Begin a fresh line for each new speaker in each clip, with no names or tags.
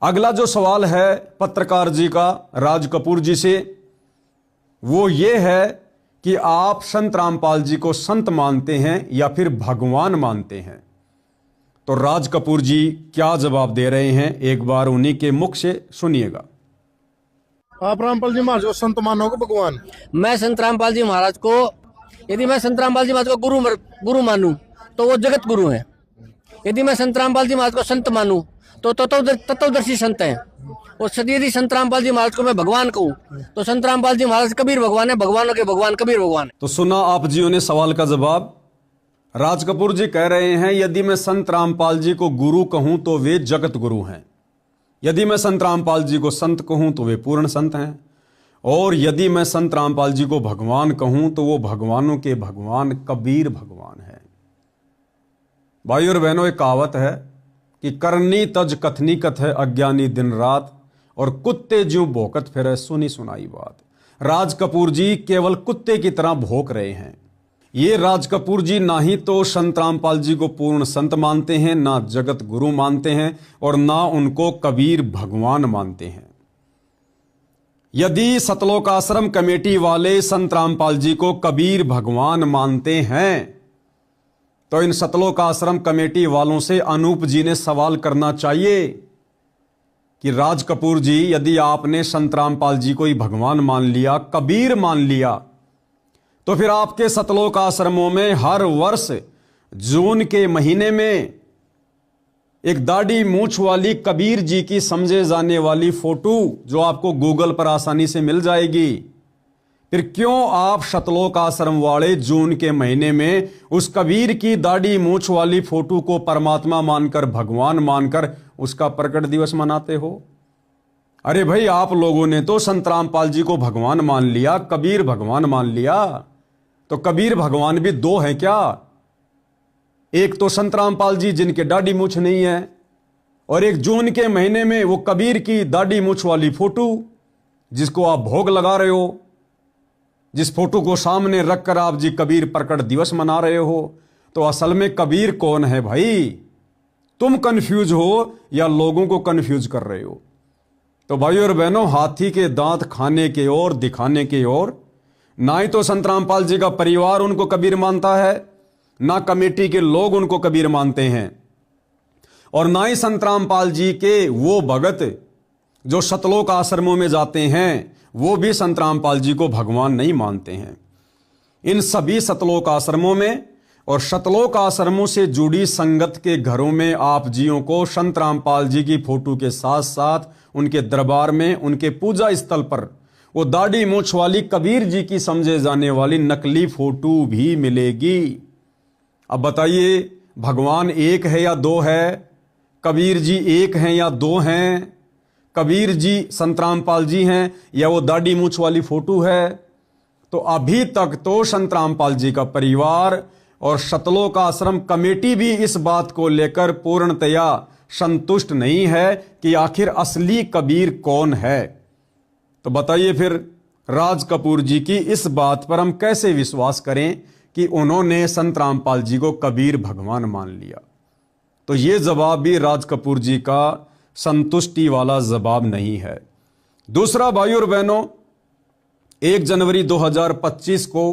अगला जो सवाल है पत्रकार जी का राज कपूर जी से, वो ये है कि आप संत रामपाल जी को संत मानते हैं या फिर भगवान मानते हैं। तो राज कपूर जी क्या जवाब दे रहे हैं, एक बार उन्हीं के मुख से सुनिएगा।
आप रामपाल जी महाराज को संत मानोगे भगवान?
मैं संत रामपाल जी महाराज को, यदि मैं संत रामपाल जी महाराज को गुरु मानूं तो वो जगत गुरु हैं। यदि मैं संत रामपाल जी महाराज को संत मानूं तो तत्वदर्शी संत हैं। और यदि संत रामपाल जी महाराज को मैं भगवान कहूं तो संत रामपाल जी महाराज कबीर भगवान है, भगवानों के भगवान कबीर भगवान है।
तो सुना आप जियों ने सवाल का जवाब। राज कपूर जी कह रहे हैं यदि मैं संत रामपाल जी को गुरु कहूं तो वे जगत गुरु हैं, यदि मैं संत रामपाल जी को संत कहूं तो वे पूर्ण संत हैं, और यदि मैं संत रामपाल जी को भगवान कहूं तो वो भगवानों के भगवान कबीर भगवान है। भाई और बहनों, एक कहावत है कि करनी तज कथनी कथ है अज्ञानी दिन रात, और कुत्ते ज्यों भौंकत फिरे सुनी सुनाई बात। राज कपूर जी केवल कुत्ते की तरह भौंक रहे हैं। ये राज कपूर जी ना ही तो संत रामपाल जी को पूर्ण संत मानते हैं, ना जगत गुरु मानते हैं, और ना उनको कबीर भगवान मानते हैं। यदि सतलोक आश्रम कमेटी वाले संत रामपाल जी को कबीर भगवान मानते हैं तो इन सतलोक आश्रम कमेटी वालों से अनूप जी ने सवाल करना चाहिए कि राज कपूर जी, यदि आपने संत रामपाल जी को ही भगवान मान लिया, कबीर मान लिया, तो फिर आपके सतलोक आश्रमों में हर वर्ष जून के महीने में एक दाढ़ी मूछ वाली कबीर जी की समझे जाने वाली फोटो जो आपको गूगल पर आसानी से मिल जाएगी, फिर क्यों आप सतलोक आश्रम वाले जून के महीने में उस कबीर की दाढ़ी मूछ वाली फोटो को परमात्मा मानकर, भगवान मानकर उसका प्रकट दिवस मनाते हो? अरे भाई, आप लोगों ने तो संत रामपाल जी को भगवान मान लिया, कबीर भगवान मान लिया, तो कबीर भगवान भी दो हैं क्या? एक तो संत रामपाल जी जिनके दाढ़ी मूछ नहीं है, और एक जून के महीने में वो कबीर की दाढ़ी मूछ वाली फोटो जिसको आप भोग लगा रहे हो, जिस फोटो को सामने रखकर आप जी कबीर प्रकट दिवस मना रहे हो। तो असल में कबीर कौन है भाई? तुम कंफ्यूज हो या लोगों को कंफ्यूज कर रहे हो? तो भाई और बहनों, हाथी के दांत खाने के और दिखाने के और, ना ही तो संत रामपाल जी का परिवार उनको कबीर मानता है, ना कमेटी के लोग उनको कबीर मानते हैं, और ना ही संत रामपाल जी के वो भगत जो सतलोक आश्रमों में जाते हैं वो भी संत रामपाल जी को भगवान नहीं मानते हैं। इन सभी सतलोक आश्रमों में और सतलोक आश्रमों से जुड़ी संगत के घरों में आप जियों को संत रामपाल जी की फोटो के साथ साथ उनके दरबार में, उनके पूजा स्थल पर वो दाढ़ी मूछ वाली कबीर जी की समझे जाने वाली नकली फोटो भी मिलेगी। अब बताइए, भगवान एक है या दो है? कबीर जी एक हैं या दो हैं? कबीर जी संत रामपाल जी हैं या वो दाढ़ी मूछ वाली फोटो है? तो अभी तक तो संत रामपाल जी का परिवार और सतलोक आश्रम कमेटी भी इस बात को लेकर पूर्णतया संतुष्ट नहीं है कि आखिर असली कबीर कौन है। तो बताइए फिर राज कपूर जी की इस बात पर हम कैसे विश्वास करें कि उन्होंने संत रामपाल जी को कबीर भगवान मान लिया? तो ये जवाब भी राज कपूर जी का संतुष्टि वाला जवाब नहीं है। दूसरा, भाई और बहनों, 1 जनवरी 2025 को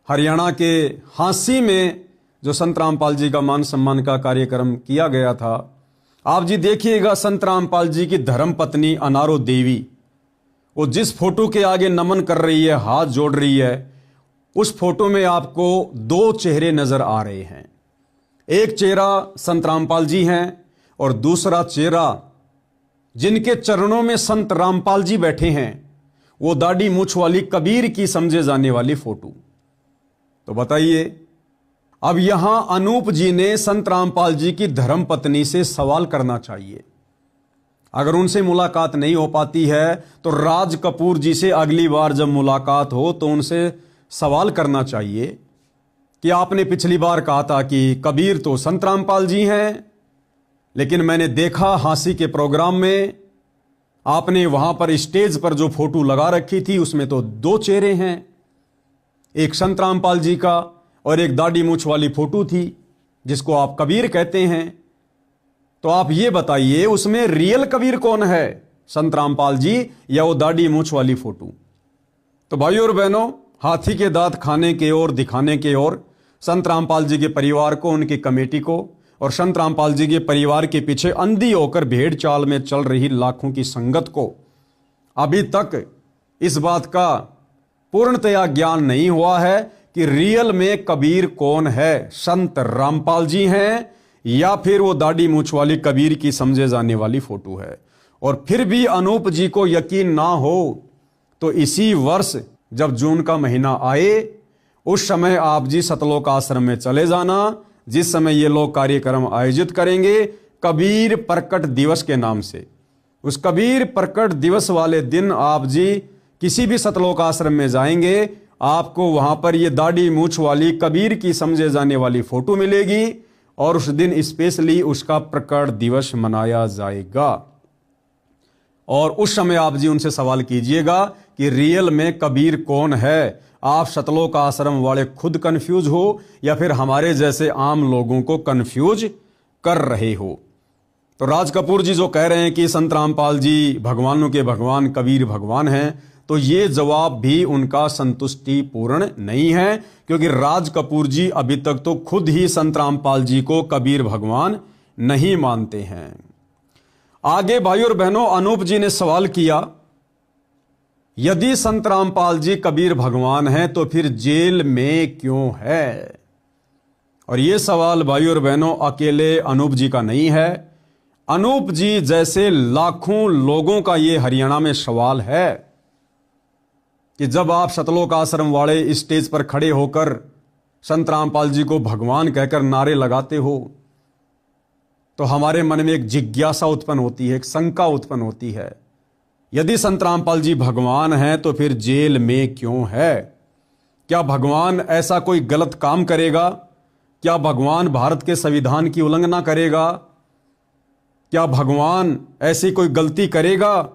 हरियाणा के हांसी में जो संत रामपाल जी का मान सम्मान का कार्यक्रम किया गया था, आप जी देखिएगा, संत रामपाल जी की धर्मपत्नी अनारो देवी वो जिस फोटो के आगे नमन कर रही है, हाथ जोड़ रही है, उस फोटो में आपको 2 चेहरे नजर आ रहे हैं। एक चेहरा संत रामपाल जी हैं और दूसरा चेहरा जिनके चरणों में संत रामपाल जी बैठे हैं, वो दाढ़ी मूछ वाली कबीर की समझे जाने वाली फोटो। तो बताइए, अब यहां अनूप जी ने संत रामपाल जी की धर्मपत्नी से सवाल करना चाहिए। अगर उनसे मुलाकात नहीं हो पाती है तो राज कपूर जी से अगली बार जब मुलाकात हो तो उनसे सवाल करना चाहिए कि आपने पिछली बार कहा था कि कबीर तो संत रामपाल जी हैं, लेकिन मैंने देखा हांसी के प्रोग्राम में आपने वहां पर स्टेज पर जो फोटो लगा रखी थी उसमें तो 2 चेहरे हैं, एक संत रामपाल जी का और एक दाढ़ी मूछ वाली फोटो थी जिसको आप कबीर कहते हैं। तो आप ये बताइए उसमें रियल कबीर कौन है, संत रामपाल जी या वो दाढ़ी मूंछ वाली फोटो? तो भाइयों और बहनों, हाथी के दांत खाने के और दिखाने के और संत रामपाल जी के परिवार को, उनकी कमेटी को और संत रामपाल जी के परिवार के पीछे अंधी होकर भेड़ चाल में चल रही लाखों की संगत को अभी तक इस बात का पूर्णतया ज्ञान नहीं हुआ है कि रियल में कबीर कौन है, संत रामपाल जी हैं या फिर वो दाढ़ी मूंछ वाली कबीर की समझे जाने वाली फोटो है। और फिर भी अनूप जी को यकीन ना हो तो इसी वर्ष जब जून का महीना आए उस समय आप जी सतलोक आश्रम में चले जाना, जिस समय ये लोग कार्यक्रम आयोजित करेंगे कबीर प्रकट दिवस के नाम से। उस कबीर प्रकट दिवस वाले दिन आप जी किसी भी सतलोक आश्रम में जाएंगे, आपको वहां पर ये दाढ़ी मूंछ वाली कबीर की समझे जाने वाली फोटो मिलेगी और उस दिन स्पेशली उसका प्रकट दिवस मनाया जाएगा। और उस समय आप जी उनसे सवाल कीजिएगा कि रियल में कबीर कौन है। आप सतलोक आश्रम वाले खुद कंफ्यूज हो या फिर हमारे जैसे आम लोगों को कंफ्यूज कर रहे हो। तो राज कपूर जी जो कह रहे हैं कि संत रामपाल जी भगवानों के भगवान कबीर भगवान हैं, तो ये जवाब भी उनका संतुष्टि पूर्ण नहीं है, क्योंकि राज कपूर जी अभी तक तो खुद ही संत रामपाल जी को कबीर भगवान नहीं मानते हैं। आगे भाइयों और बहनों, अनूप जी ने सवाल किया, यदि संत रामपाल जी कबीर भगवान हैं तो फिर जेल में क्यों है? और यह सवाल भाइयों और बहनों अकेले अनूप जी का नहीं है, अनूप जी जैसे लाखों लोगों का यह हरियाणा में सवाल है कि जब आप सतलोक आश्रम वाले स्टेज पर खड़े होकर संत रामपाल जी को भगवान कहकर नारे लगाते हो तो हमारे मन में एक जिज्ञासा उत्पन्न होती है, एक शंका उत्पन्न होती है, यदि संत रामपाल जी भगवान हैं तो फिर जेल में क्यों है? क्या भगवान ऐसा कोई गलत काम करेगा? क्या भगवान भारत के संविधान की उल्लंघना करेगा? क्या भगवान ऐसी कोई गलती करेगा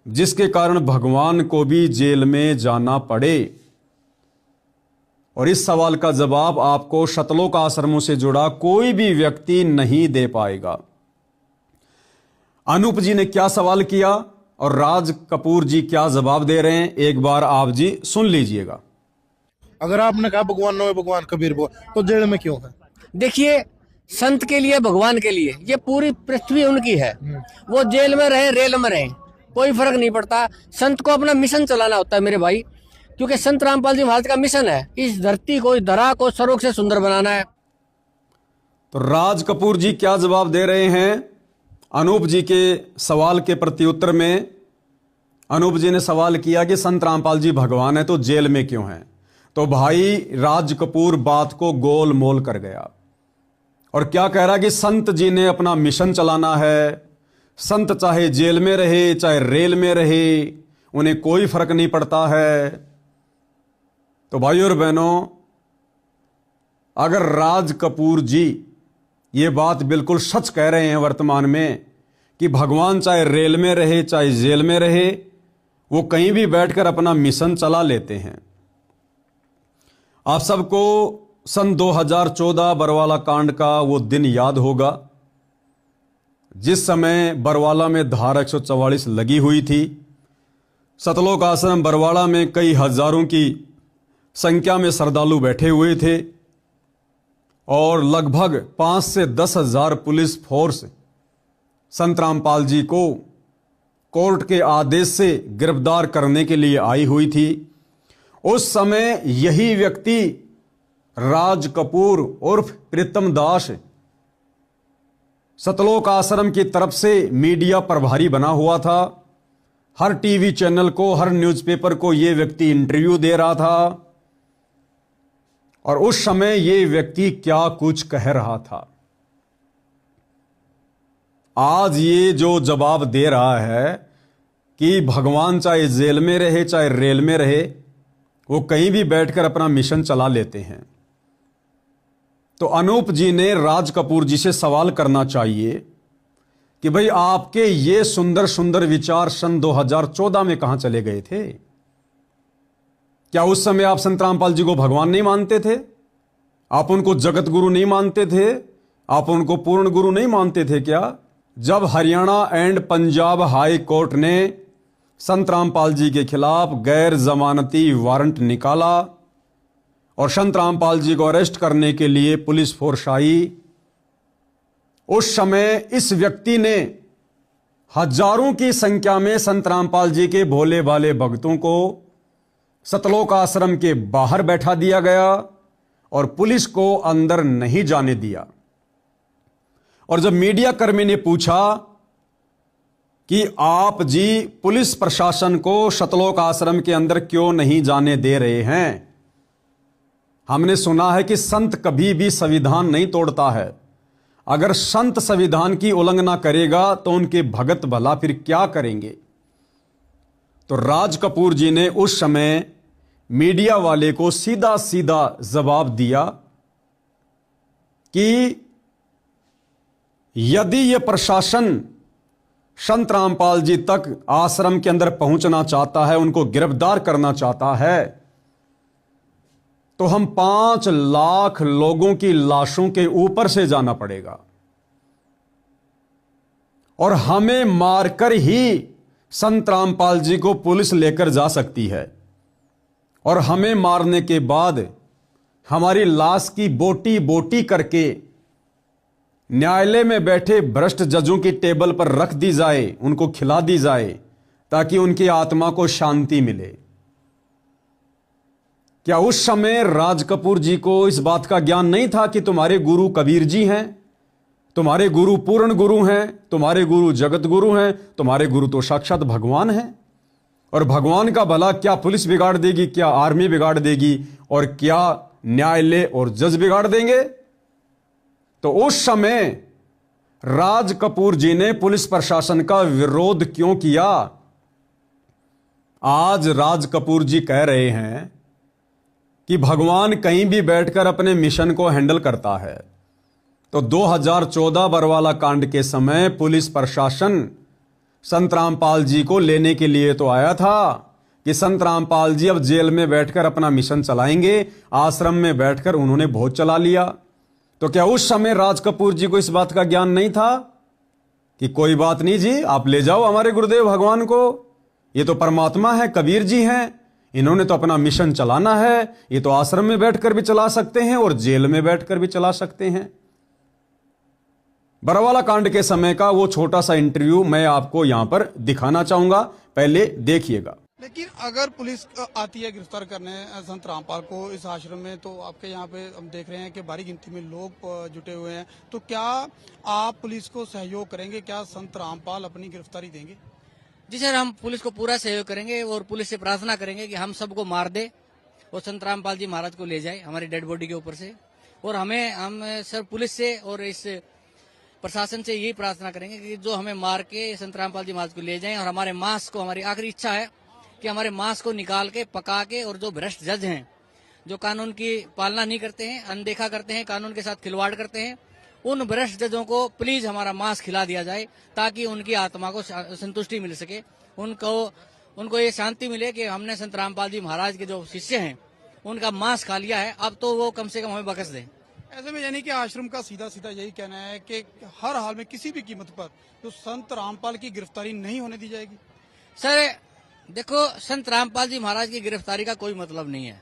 जिसके कारण भगवान को भी जेल में जाना पड़े? और इस सवाल का जवाब आपको सतलोक आश्रमों से जुड़ा कोई भी व्यक्ति नहीं दे पाएगा। अनूप जी ने क्या सवाल किया और राज कपूर जी क्या जवाब दे रहे हैं, एक बार आप जी सुन लीजिएगा।
अगर आपने कहा भगवान नो भगवान कबीर भगवान, तो जेल में क्यों है?
देखिए, संत के लिए, भगवान के लिए ये पूरी पृथ्वी उनकी है। वो जेल में रहे, रेल में रहे, कोई फर्क नहीं पड़ता। संत को अपना मिशन चलाना होता है मेरे भाई, क्योंकि संत रामपाल जी महाराज का मिशन है इस धरती को, इस धरा को सर्वोग से सुंदर बनाना है।
तो राज कपूर जी क्या जवाब दे रहे हैं अनूप जी के सवाल के प्रत्युत्तर में? अनूप जी ने सवाल किया कि संत रामपाल जी भगवान है तो जेल में क्यों हैं? तो भाई राज कपूर बात को गोल मोल कर गया और क्या कह रहा कि संत जी ने अपना मिशन चलाना है, संत चाहे जेल में रहे चाहे रेल में रहे उन्हें कोई फर्क नहीं पड़ता है। तो भाइयों और बहनों, अगर राज कपूर जी ये बात बिल्कुल सच कह रहे हैं वर्तमान में कि भगवान चाहे रेल में रहे चाहे जेल में रहे वो कहीं भी बैठकर अपना मिशन चला लेते हैं। आप सबको सन 2014 बरवाला कांड का वो दिन याद होगा जिस समय बरवाला में धारा 144 लगी हुई थी। सतलोक आश्रम बरवाला में कई हजारों की संख्या में श्रद्धालु बैठे हुए थे और लगभग 5 से 10 हजार पुलिस फोर्स संत रामपाल जी को कोर्ट के आदेश से गिरफ्तार करने के लिए आई हुई थी। उस समय यही व्यक्ति राज कपूर उर्फ प्रीतम दास सतलोक आश्रम की तरफ से मीडिया प्रभारी बना हुआ था। हर टीवी चैनल को, हर न्यूज़पेपर को यह व्यक्ति इंटरव्यू दे रहा था और उस समय यह व्यक्ति क्या कुछ कह रहा था। आज ये जो जवाब दे रहा है कि भगवान चाहे जेल में रहे चाहे रेल में रहे वो कहीं भी बैठकर अपना मिशन चला लेते हैं। तो अनूप जी ने राज कपूर जी से सवाल करना चाहिए कि भाई आपके ये सुंदर सुंदर विचार सन 2014 में कहां चले गए थे? क्या उस समय आप संत रामपाल जी को भगवान नहीं मानते थे? आप उनको जगत गुरु नहीं मानते थे? आप उनको पूर्ण गुरु नहीं मानते थे क्या? जब Haryana and Punjab high court ने संत रामपाल जी के खिलाफ गैर जमानती वारंट निकाला और संत रामपाल जी को अरेस्ट करने के लिए पुलिस फोर्स आई, उस समय इस व्यक्ति ने हजारों की संख्या में संत रामपाल जी के भोले भाले भक्तों को सतलोक आश्रम के बाहर बैठा दिया गया और पुलिस को अंदर नहीं जाने दिया। और जब मीडिया कर्मी ने पूछा कि आप जी पुलिस प्रशासन को सतलोक आश्रम के अंदर क्यों नहीं जाने दे रहे हैं, हमने सुना है कि संत कभी भी संविधान नहीं तोड़ता है। अगर संत संविधान की उल्लंघना करेगा तो उनके भगत भला फिर क्या करेंगे। तो राज कपूर जी ने उस समय मीडिया वाले को सीधा सीधा जवाब दिया कि यदि यह प्रशासन संत रामपाल जी तक आश्रम के अंदर पहुंचना चाहता है, उनको गिरफ्तार करना चाहता है, तो हम 5 लाख लोगों की लाशों के ऊपर से जाना पड़ेगा और हमें मारकर ही संत रामपाल जी को पुलिस लेकर जा सकती है और हमें मारने के बाद हमारी लाश की बोटी बोटी करके न्यायालय में बैठे भ्रष्ट जजों की टेबल पर रख दी जाए, उनको खिला दी जाए ताकि उनकी आत्मा को शांति मिले। क्या उस समय राज कपूर जी को इस बात का ज्ञान नहीं था कि तुम्हारे गुरु कबीर जी हैं, तुम्हारे गुरु पूर्ण गुरु हैं, तुम्हारे गुरु जगत गुरु हैं, तुम्हारे गुरु तो साक्षात भगवान हैं और भगवान का भला क्या पुलिस बिगाड़ देगी, क्या आर्मी बिगाड़ देगी और क्या न्यायालय और जज बिगाड़ देंगे। तो उस समय राज कपूर जी ने पुलिस प्रशासन का विरोध क्यों किया। आज राज कपूर जी कह रहे हैं कि भगवान कहीं भी बैठकर अपने मिशन को हैंडल करता है। तो 2014 बरवाला कांड के समय पुलिस प्रशासन संत रामपाल जी को लेने के लिए तो आया था कि संत रामपाल जी अब जेल में बैठकर अपना मिशन चलाएंगे, आश्रम में बैठकर उन्होंने भोज चला लिया। तो क्या उस समय राज कपूर जी को इस बात का ज्ञान नहीं था कि कोई बात नहीं जी, आप ले जाओ हमारे गुरुदेव भगवान को, ये तो परमात्मा है, कबीर जी हैं, इन्होंने तो अपना मिशन चलाना है, ये तो आश्रम में बैठकर भी चला सकते हैं और जेल में बैठकर भी चला सकते हैं। बरवाला कांड के समय का वो छोटा सा इंटरव्यू मैं आपको यहां पर दिखाना चाहूंगा, पहले देखिएगा।
लेकिन अगर पुलिस आती है गिरफ्तार करने संत रामपाल को इस आश्रम में, तो आपके यहाँ पे हम देख रहे हैं कि भारी गिनती में लोग जुटे हुए हैं, तो क्या आप पुलिस को सहयोग करेंगे, क्या संत रामपाल अपनी गिरफ्तारी देंगे?
जी सर, हम पुलिस को पूरा सहयोग करेंगे और पुलिस से प्रार्थना करेंगे कि हम सबको मार दे और संत रामपाल जी महाराज को ले जाए हमारी डेड बॉडी के ऊपर से। और हम सर पुलिस से और इस प्रशासन से यही प्रार्थना करेंगे कि जो हमें मार के संत रामपाल जी महाराज को ले जाएं और हमारे मांस को, हमारी आखिरी इच्छा है कि हमारे मांस को निकाल के पका के, और जो भ्रष्ट जज हैं जो कानून की पालना नहीं करते हैं, अनदेखा करते हैं, कानून के साथ खिलवाड़ करते हैं, उन भ्रष्ट जजों को प्लीज हमारा मांस खिला दिया जाए ताकि उनकी आत्मा को संतुष्टि मिल सके, उनको ये शांति मिले कि हमने संत रामपाल जी महाराज के जो शिष्य हैं उनका मांस खा लिया है, अब तो वो कम से कम हमें बख्श दें।
ऐसे में यानी कि आश्रम का सीधा सीधा यही कहना है कि हर हाल में किसी भी कीमत पर तो संत रामपाल की गिरफ्तारी नहीं होने दी जाएगी।
सर देखो, संत रामपाल जी महाराज की गिरफ्तारी का कोई मतलब नहीं है।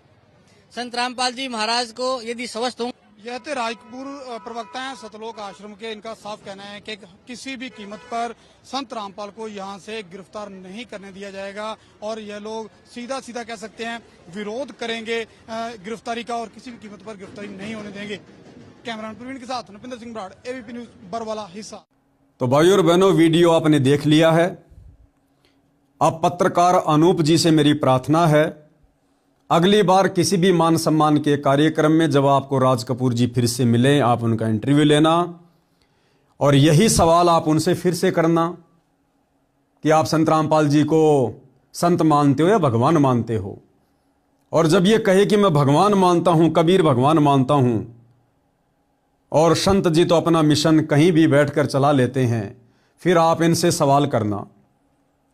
संत रामपाल जी महाराज को यदि स्वस्थ हों,
यह तो राज कपूर प्रवक्ता हैं सतलोक आश्रम के, इनका साफ कहना है कि किसी भी कीमत पर संत रामपाल को यहां से गिरफ्तार नहीं करने दिया जाएगा और यह लोग सीधा सीधा कह सकते हैं विरोध करेंगे गिरफ्तारी का और किसी भी कीमत पर गिरफ्तारी नहीं होने देंगे। कैमरामैन प्रवीण के साथ नृपिंदर सिंह बराड़, एबीपी न्यूज, बरवाला हिस्सा।
तो भाइयों और बहनों, वीडियो आपने देख लिया है। अब पत्रकार अनूप जी से मेरी प्रार्थना है, अगली बार किसी भी मान सम्मान के कार्यक्रम में जब आपको राज कपूर जी फिर से मिलें, आप उनका इंटरव्यू लेना और यही सवाल आप उनसे फिर से करना कि आप संत रामपाल जी को संत मानते हो या भगवान मानते हो। और जब ये कहे कि मैं भगवान मानता हूं, कबीर भगवान मानता हूं, और संत जी तो अपना मिशन कहीं भी बैठकर चला लेते हैं, फिर आप इनसे सवाल करना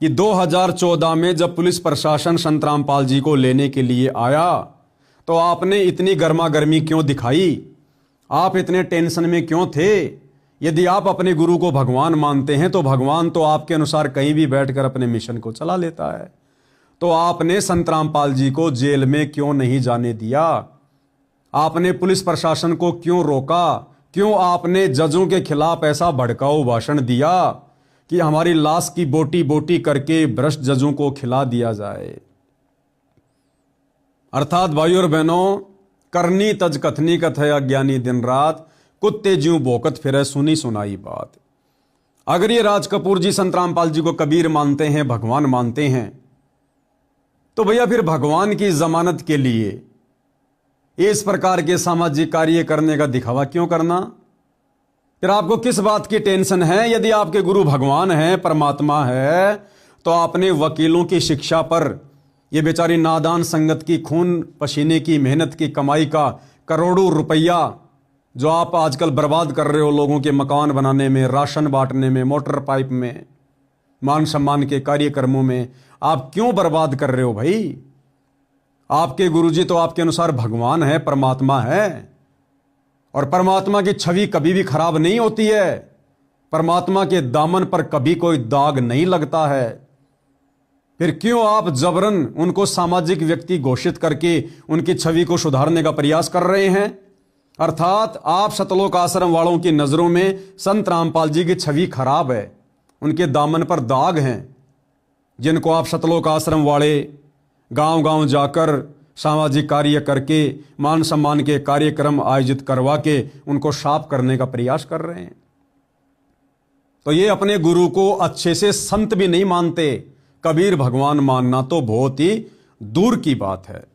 कि 2014 में जब पुलिस प्रशासन संत रामपाल जी को लेने के लिए आया तो आपने इतनी गर्मा गर्मी क्यों दिखाई, आप इतने टेंशन में क्यों थे यदि आप अपने गुरु को भगवान मानते हैं तो भगवान तो आपके अनुसार कहीं भी बैठकर अपने मिशन को चला लेता है। तो आपने संत रामपाल जी को जेल में क्यों नहीं जाने दिया? आपने पुलिस प्रशासन को क्यों रोका? क्यों आपने जजों के खिलाफ ऐसा भड़काऊ भाषण दिया कि हमारी लाश की बोटी बोटी करके भ्रष्ट जजों को खिला दिया जाए? अर्थात भाइयों और बहनों, करनी तज कथनी कथ है अज्ञानी दिन रात, कुत्ते ज्यों भोकत फिरे सुनी सुनाई बात। अगर ये राज कपूर जी संत रामपाल जी को कबीर मानते हैं, भगवान मानते हैं, तो भैया फिर भगवान की जमानत के लिए इस प्रकार के सामाजिक कार्य करने का दिखावा क्यों करना? फिर आपको किस बात की टेंशन है? यदि आपके गुरु भगवान है, परमात्मा है, तो आपने वकीलों की शिक्षा पर ये बेचारी नादान संगत की खून पसीने की मेहनत की कमाई का करोड़ों रुपया जो आप आजकल बर्बाद कर रहे हो लोगों के मकान बनाने में, राशन बांटने में, मोटर पाइप में, मान सम्मान के कार्यक्रमों में, आप क्यों बर्बाद कर रहे हो भाई? आपके गुरुजी तो आपके अनुसार भगवान है, परमात्मा है, और परमात्मा की छवि कभी भी खराब नहीं होती है। परमात्मा के दामन पर कभी कोई दाग नहीं लगता है। फिर क्यों आप जबरन उनको सामाजिक व्यक्ति घोषित करके उनकी छवि को सुधारने का प्रयास कर रहे हैं? अर्थात आप सतलोक आश्रम वालों की नजरों में संत रामपाल जी की छवि खराब है, उनके दामन पर दाग हैं, जिनको आप सतलोक आश्रम वाले गांव-गांव जाकर सामाजिक कार्य करके मान सम्मान के कार्यक्रम आयोजित करवा के उनको साफ करने का प्रयास कर रहे हैं। तो ये अपने गुरु को अच्छे से संत भी नहीं मानते, कबीर भगवान मानना तो बहुत ही दूर की बात है।